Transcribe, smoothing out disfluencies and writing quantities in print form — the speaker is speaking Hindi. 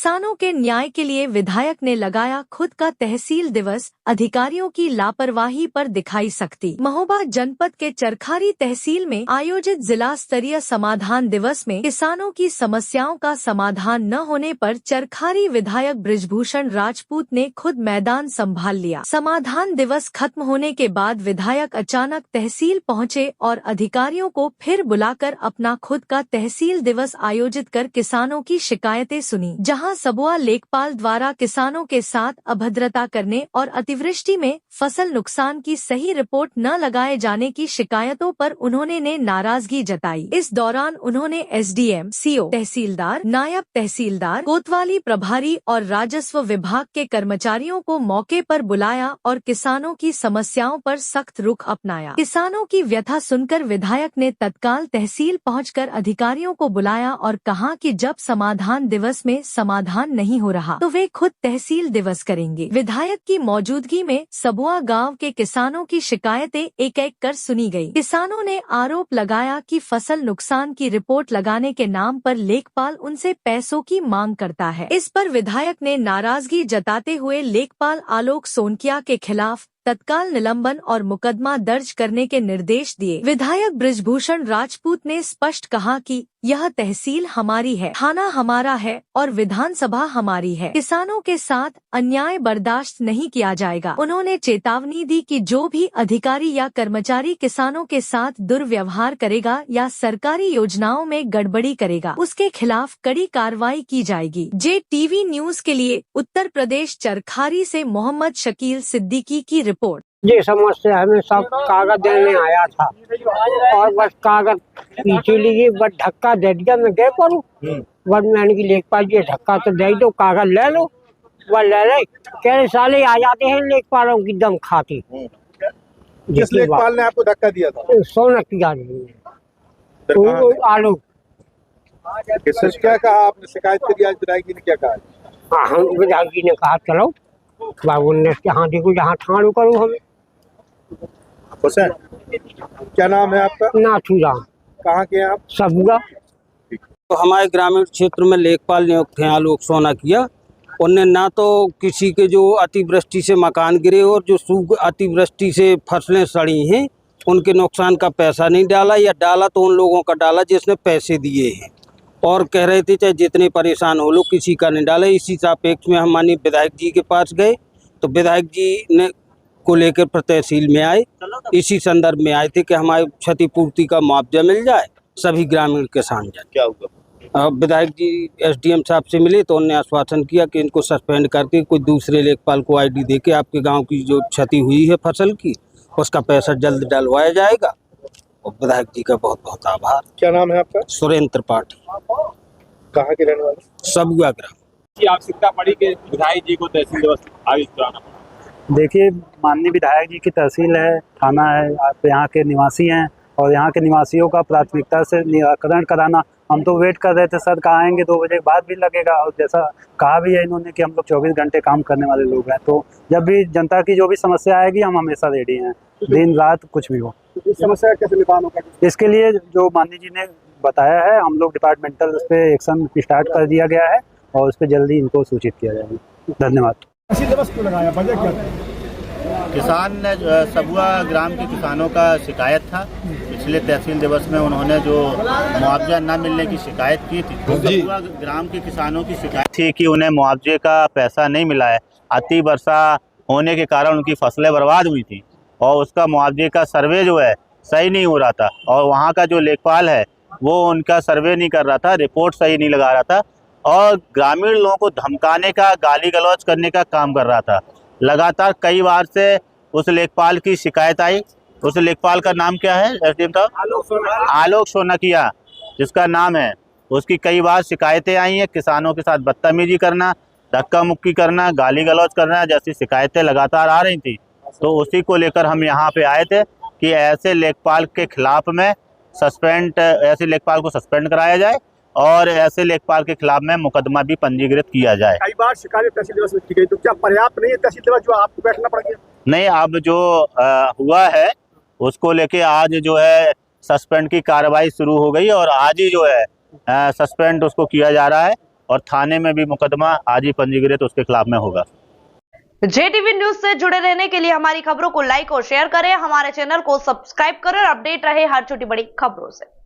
किसानों के न्याय के लिए विधायक ने लगाया खुद का तहसील दिवस, अधिकारियों की लापरवाही पर दिखाई सख्ती। महोबा जनपद के चरखारी तहसील में आयोजित जिला स्तरीय समाधान दिवस में किसानों की समस्याओं का समाधान न होने पर चरखारी विधायक बृजभूषण राजपूत ने खुद मैदान संभाल लिया। समाधान दिवस खत्म होने के बाद विधायक अचानक तहसील पहुंचे और अधिकारियों को फिर बुलाकर अपना खुद का तहसील दिवस आयोजित कर किसानों की शिकायतें सुनी। जहां सबुआ लेखपाल द्वारा किसानों के साथ अभद्रता करने और अतिवृष्टि में फसल नुकसान की सही रिपोर्ट न लगाए जाने की शिकायतों पर उन्होंने नाराजगी जताई। इस दौरान उन्होंने एसडीएम, सीओ, तहसीलदार, नायब तहसीलदार, कोतवाली प्रभारी और राजस्व विभाग के कर्मचारियों को मौके पर बुलाया और किसानों की समस्याओं पर सख्त रुख अपनाया। किसानों की व्यथा सुनकर विधायक ने तत्काल तहसील पहुंचकर अधिकारियों को बुलाया और कहा कि जब समाधान दिवस में समाधान नहीं हो रहा तो वे खुद तहसील दिवस करेंगे। विधायक की मौजूदगी में सबुआ गांव के किसानों की शिकायतें एक एक कर सुनी गई। किसानों ने आरोप लगाया कि फसल नुकसान की रिपोर्ट लगाने के नाम पर लेखपाल उनसे पैसों की मांग करता है। इस पर विधायक ने नाराजगी जताते हुए लेखपाल आलोक सोनकिया के खिलाफ तत्काल निलंबन और मुकदमा दर्ज करने के निर्देश दिए। विधायक बृजभूषण राजपूत ने स्पष्ट कहा कि यह तहसील हमारी है, थाना हमारा है और विधानसभा हमारी है। किसानों के साथ अन्याय बर्दाश्त नहीं किया जाएगा। उन्होंने चेतावनी दी कि जो भी अधिकारी या कर्मचारी किसानों के साथ दुर्व्यवहार करेगा या सरकारी योजनाओं में गड़बड़ी करेगा, उसके खिलाफ कड़ी कार्रवाई की जाएगी। JTV न्यूज के लिए उत्तर प्रदेश चरखारी से मोहम्मद शकील सिद्दीकी की रिपोर्ट। ये समस्या हमें सब कागज देने आया था और बस कागज पीछे लिए बस धक्का दे दिया। मैं क्या करूँ, बस मैंने की लेखपाल जी धक्का तो दे दो, कागज ले लो, बस ले ले। कई साले आ जाते हैं लेखपालों की दम खाती। किस लेखपाल ने आपको धक्का दिया था? सोना किया आलोक। क्या कहा आपने? शिकायत करी आज विधायक जी ने क्या कहा? हाँ, हम विधायक जी ने कहा चलो बाबू ने हाँ देखो जहाँ ठाणु करूँ हमें। हुसैन, क्या नाम है आपका? नाथूराम। कहाँ के हैं आप? सबुआ। तो हमारे ग्रामीण क्षेत्र में लेखपाल नियुक्त हैं आलोक सोनकिया। उनने ना तो किसी के जो अतिवृष्टि से मकान गिरे और जो अतिवृष्टि से फसलें सड़ी हैं उनके नुकसान का पैसा नहीं डाला, या डाला तो उन लोगों का डाला जिसने पैसे दिए हैं, और कह रहे थे चाहे जितने परेशान हो लोग किसी का नहीं डाला। इसी सापेक्ष में हम माननीय विधायक जी के पास गए तो विधायक जी ने को लेकर तहसील में आए। इसी संदर्भ में आए थे कि हमारी क्षतिपूर्ति का मुआवजा मिल जाए, सभी ग्रामीण किसान जाए। क्या हुआ? विधायक जी एसडीएम साहब से मिले तो उन्होंने आश्वासन किया कि इनको सस्पेंड करके कोई दूसरे लेखपाल को आईडी दे के आपके गाँव की जो क्षति हुई है फसल की उसका पैसा जल्द डलवाया जाएगा। और विधायक जी का बहुत बहुत आभार। क्या नाम है आपका? सुरेंद्र त्रिपाठी। कहाँ के रहने वाले? सबुआ ग्राम। आवश्यकता पड़ी कि विधायक जी को तहसील दिवस आयोजित कराना पड़ा? देखिए, माननीय विधायक जी की तहसील है, थाना है, आप यहाँ के निवासी हैं और यहाँ के निवासियों का प्राथमिकता से निराकरण कराना। हम तो वेट कर रहे थे सर कहाँ आएंगे, 2 बजे के बाद भी लगेगा, और जैसा कहा भी है इन्होंने कि हम लोग 24 घंटे काम करने वाले लोग हैं। तो जब भी जनता की जो भी समस्या आएगी हम हमेशा रेडी हैं, दिन रात कुछ भी हो। इस समस्या कैसे निदान होगा? इसके लिए जो माननीय जी ने बताया है हम लोग डिपार्टमेंटल उस पर एक्शन स्टार्ट कर दिया गया है और उस पर जल्दी इनको सूचित किया जाएगा। धन्यवाद। तहसील दिवस क्यों लगाया, वजह क्या है? किसान ने सबुआ ग्राम के किसानों का शिकायत था। पिछले तहसील दिवस में उन्होंने जो मुआवजा न मिलने की शिकायत की थी, सबुआ ग्राम के किसानों की शिकायत थी कि उन्हें मुआवजे का पैसा नहीं मिला है। अति वर्षा होने के कारण उनकी फसलें बर्बाद हुई थी और उसका मुआवजे का सर्वे जो है सही नहीं हो रहा था, और वहाँ का जो लेखपाल है वो उनका सर्वे नहीं कर रहा था, रिपोर्ट सही नहीं लगा रहा था और ग्रामीण लोगों को धमकाने का, गाली गलौज करने का काम कर रहा था। लगातार कई बार से उस लेखपाल की शिकायत आई। उस लेखपाल का नाम क्या है एसडीएम साहब? आलोक सोनकिया जिसका नाम है। उसकी कई बार शिकायतें आई हैं, किसानों के साथ बदतमीजी करना, धक्का मुक्की करना, गाली गलौज करना जैसी शिकायतें लगातार आ रही थी। तो उसी को लेकर हम यहाँ पे आए थे कि ऐसे लेखपाल के खिलाफ में ऐसे लेखपाल को सस्पेंड कराया जाए और ऐसे लेखपाल के खिलाफ में मुकदमा भी पंजीकृत किया जाए। कई बार शिकायत तहसील दिवस में की गई, तो क्या पर्याप्त नहीं है तहसील दिवस जो आपको बैठना पड़ गया? नहीं, अब जो हुआ है उसको लेके आज जो है सस्पेंड की कार्रवाई शुरू हो गई और आज ही जो है सस्पेंड उसको किया जा रहा है और थाने में भी मुकदमा आज ही पंजीकृत उसके खिलाफ में होगा। JTV न्यूज से जुड़े रहने के लिए हमारी खबरों को लाइक और शेयर करें, हमारे चैनल को सब्सक्राइब करें और अपडेट रहे हर छोटी बड़ी खबरों से।